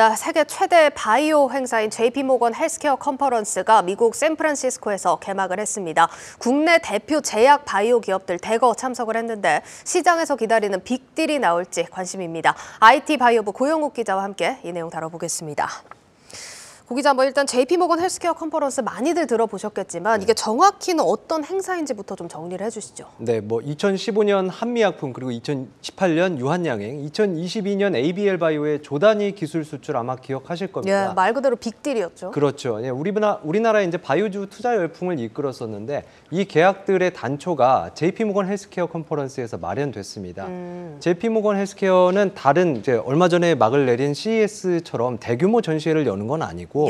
세계 최대 바이오 행사인 JP모건 헬스케어 컨퍼런스가 미국 샌프란시스코에서 개막을 했습니다. 국내 대표 제약 바이오 기업들 대거 참석을 했는데 시장에서 기다리는 빅딜이 나올지 관심입니다. IT 바이오부 고영욱 기자와 함께 이 내용 다뤄보겠습니다. 고 기자, 일단 JP모건 헬스케어 컨퍼런스 많이들 들어보셨겠지만 이게 정확히는 어떤 행사인지부터 좀 정리를 해주시죠. 네, 2015년 한미약품 그리고 2018년 유한양행, 2022년 ABL 바이오의 조단위 기술 수출 아마 기억하실 겁니다. 예, 말 그대로 빅딜이었죠. 그렇죠. 예, 우리나라의 이제 바이오주 투자 열풍을 이끌었었는데 이 계약들의 단초가 JP모건 헬스케어 컨퍼런스에서 마련됐습니다. JP모건 헬스케어는 다른 이제 얼마 전에 막을 내린 CES처럼 대규모 전시회를 여는 건 아니고.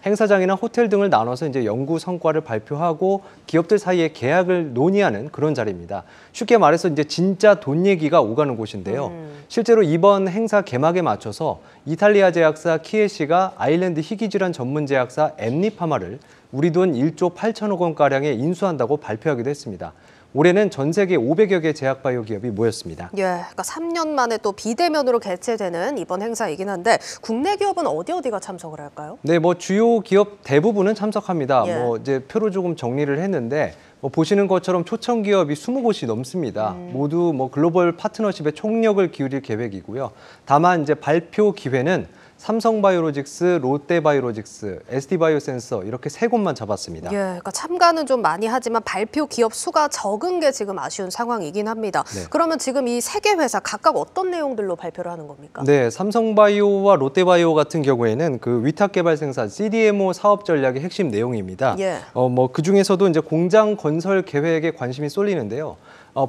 행사장이나 호텔 등을 나눠서 이제 연구 성과를 발표하고 기업들 사이에 계약을 논의하는 그런 자리입니다. 쉽게 말해서 이제 진짜 돈 얘기가 오가는 곳인데요. 실제로 이번 행사 개막에 맞춰서 이탈리아 제약사 키에시가 아일랜드 희귀질환 전문 제약사 엠니파마를 우리 돈 1조 8천억 원가량에 인수한다고 발표하기도 했습니다. 올해는 전 세계 500여 개 제약 바이오 기업이 모였습니다. 예, 그러니까 3년 만에 또 비대면으로 개최되는 이번 행사이긴 한데 국내 기업은 어디가 참석을 할까요? 네, 주요 기업 대부분은 참석합니다. 이제 표로 조금 정리를 했는데 보시는 것처럼 초청 기업이 20곳이 넘습니다. 모두 글로벌 파트너십에 총력을 기울일 계획이고요. 다만 이제 발표 기회는 삼성바이오로직스, 롯데바이오로직스, ST바이오센서 이렇게 3곳만 잡았습니다. 예, 그러니까 참가는 좀 많이 하지만 발표 기업 수가 적은 게 지금 아쉬운 상황이긴 합니다. 네. 그러면 지금 이 3개 회사 각각 어떤 내용들로 발표를 하는 겁니까? 네, 삼성바이오와 롯데바이오 같은 경우에는 그 위탁 개발 생산 CDMO 사업 전략의 핵심 내용입니다. 그 중에서도 이제 공장 건설 계획에 관심이 쏠리는데요.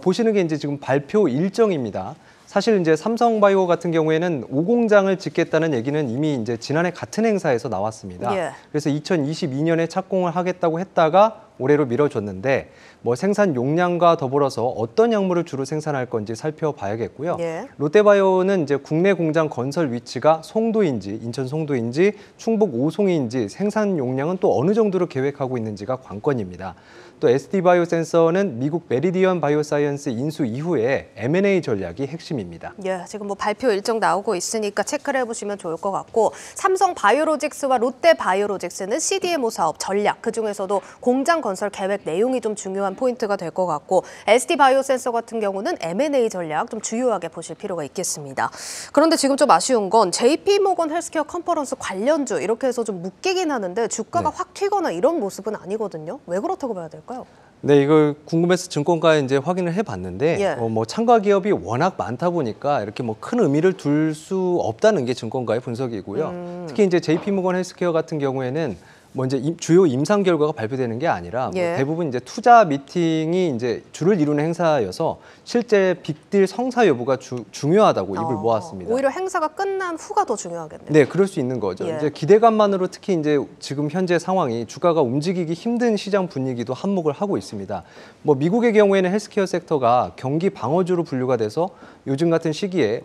보시는 게 이제 지금 발표 일정입니다. 사실 이제 삼성바이오 같은 경우에는 5공장을 짓겠다는 얘기는 이미 이제 지난해 같은 행사에서 나왔습니다. 그래서 2022년에 착공을 하겠다고 했다가 올해로 미뤄졌는데 생산 용량과 더불어서 어떤 약물을 주로 생산할 건지 살펴봐야겠고요. 롯데바이오는 이제 국내 공장 건설 위치가 송도인지, 인천 송도인지, 충북 오송인지 생산 용량은 또 어느 정도로 계획하고 있는지가 관건입니다. 또 ST바이오센서는 미국 메리디언 바이오사이언스 인수 이후에 M&A 전략이 핵심입니다. 예, 지금 발표 일정 나오고 있으니까 체크를 해보시면 좋을 것 같고 삼성바이오로직스와 롯데바이오로직스는 CDMO 사업 전략, 그중에서도 공장 건설 계획 내용이 좀 중요한 포인트가 될 것 같고 ST바이오센서 같은 경우는 M&A 전략 좀 주요하게 보실 필요가 있겠습니다. 그런데 지금 좀 아쉬운 건 JP모건 헬스케어 컨퍼런스 관련주 이렇게 해서 좀 묶이긴 하는데 주가가 확 튀거나 이런 모습은 아니거든요. 왜 그렇다고 봐야 될까요? 네, 이걸 궁금해서 증권가에 이제 확인을 해봤는데 참가 기업이 워낙 많다 보니까 이렇게 큰 의미를 둘 수 없다는 게 증권가의 분석이고요. 특히 이제 JP모건 헬스케어 같은 경우에는 이제 주요 임상 결과가 발표되는 게 아니라 대부분 이제 투자 미팅이 이제 주를 이루는 행사여서 실제 빅딜 성사 여부가 중요하다고 입을 모았습니다. 오히려 행사가 끝난 후가 더 중요하겠네요. 네, 그럴 수 있는 거죠. 이제 기대감만으로 특히 이제 지금 현재 상황이 주가가 움직이기 힘든 시장 분위기도 한몫을 하고 있습니다. 미국의 경우에는 헬스케어 섹터가 경기 방어주로 분류가 돼서 요즘 같은 시기에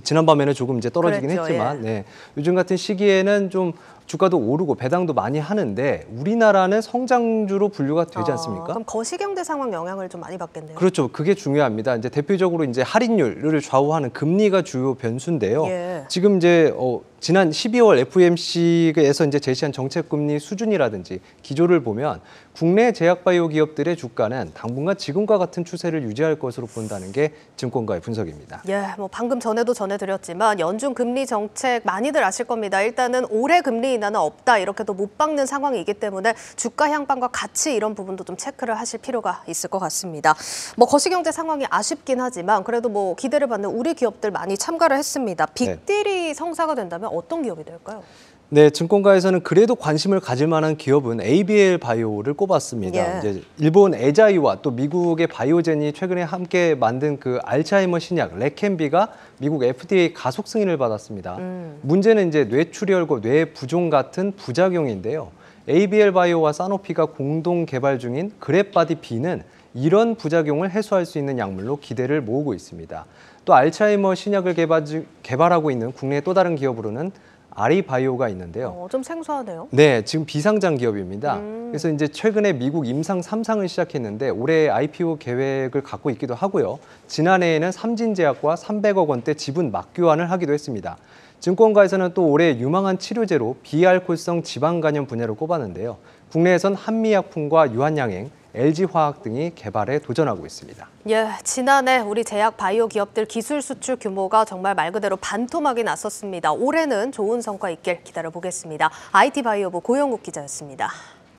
지난밤에는 조금 이제 떨어지긴 했지만 요즘 같은 시기에는 좀 주가도 오르고 배당도 많이 하는데 우리나라는 성장주로 분류가 되지 않습니까? 그럼 거시경제 상황 영향을 좀 많이 받겠네요. 그렇죠. 그게 중요합니다. 이제 대표적으로 이제 할인율을 좌우하는 금리가 주요 변수인데요. 지금 이제 지난 12월 FOMC에서 이제 제시한 정책 금리 수준이라든지 기조를 보면 국내 제약 바이오 기업들의 주가는 당분간 지금과 같은 추세를 유지할 것으로 본다는 게 증권가의 분석입니다. 예, 방금 전에도 전해드렸지만 연준 금리 정책 많이들 아실 겁니다. 일단은 올해 금리 인하는 없다 이렇게도 못 박는 상황이기 때문에 주가 향방과 같이 이런 부분도 좀 체크를 하실 필요가 있을 것 같습니다. 거시경제 상황이 아쉽긴 하지만 그래도 기대를 받는 우리 기업들 많이 참가를 했습니다. 빅딜이 성사가 된다면 어떤 기업이 될까요? 네, 증권가에서는 그래도 관심을 가질 만한 기업은 ABL 바이오를 꼽았습니다. 이제 일본 에자이와 또 미국의 바이오젠이 최근에 함께 만든 그 알츠하이머 신약 레켐비가 미국 FDA 가속 승인을 받았습니다. 문제는 이제 뇌출혈과 뇌부종 같은 부작용인데요. ABL 바이오와 사노피가 공동 개발 중인 그랩바디 B는 이런 부작용을 해소할 수 있는 약물로 기대를 모으고 있습니다. 또 알츠하이머 신약을 개발하고 있는 국내 또 다른 기업으로는 아리바이오가 있는데요. 좀 생소하네요. 네, 지금 비상장 기업입니다. 그래서 이제 최근에 미국 임상 3상을 시작했는데 올해 IPO 계획을 갖고 있기도 하고요. 지난해에는 삼진제약과 300억 원대 지분 막교환을 하기도 했습니다. 증권가에서는 또 올해 유망한 치료제로 비알코올성 지방간염 분야를 꼽았는데요. 국내에선 한미약품과 유한양행, LG화학 등이 개발에 도전하고 있습니다. 예, 지난해 우리 제약 바이오 기업들 기술 수출 규모가 정말 말 그대로 반토막이 났었습니다. 올해는 좋은 성과 있길 기다려보겠습니다. IT바이오부 고영국 기자였습니다.